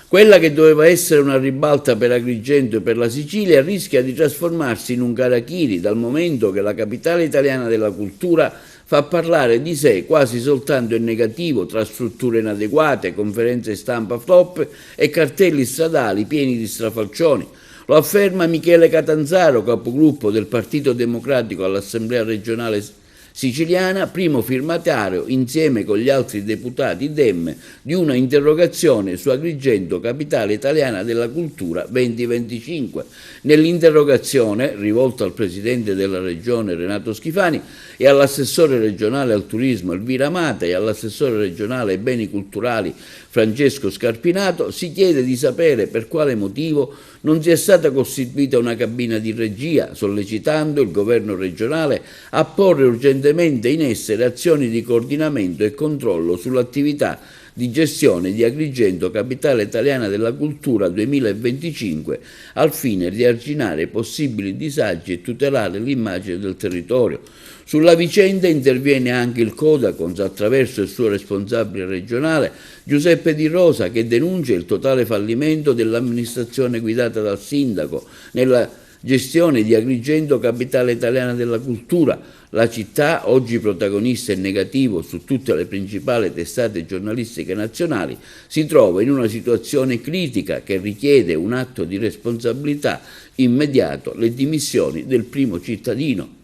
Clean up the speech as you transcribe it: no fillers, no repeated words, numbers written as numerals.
Quella che doveva essere una ribalta per Agrigento e per la Sicilia rischia di trasformarsi in un harakiri, dal momento che la capitale italiana della cultura fa parlare di sé quasi soltanto in negativo, tra strutture inadeguate, conferenze stampa flop e cartelli stradali pieni di strafalcioni. Lo afferma Michele Catanzaro, capogruppo del Partito Democratico all'Assemblea regionale siciliana, primo firmatario, insieme con gli altri deputati Dem, di una interrogazione su Agrigento, capitale italiana della cultura 2025. Nell'interrogazione, rivolta al presidente della regione Renato Schifani e all'assessore regionale al turismo Elvira Mata e all'assessore regionale ai beni culturali Francesco Scarpinato, si chiede di sapere per quale motivo non sia stata costituita una cabina di regia, sollecitando il governo regionale a porre urgentemente in essere azioni di coordinamento e controllo sull'attività di gestione di Agrigento, capitale italiana della cultura 2025, al fine di arginare possibili disagi e tutelare l'immagine del territorio. Sulla vicenda interviene anche il Codacons attraverso il suo responsabile regionale Giuseppe Di Rosa, che denuncia il totale fallimento dell'amministrazione guidata dal sindaco nella gestione di Agrigento, capitale italiana della cultura. La città, oggi protagonista in negativo su tutte le principali testate giornalistiche nazionali, si trova in una situazione critica che richiede un atto di responsabilità immediato, le dimissioni del primo cittadino.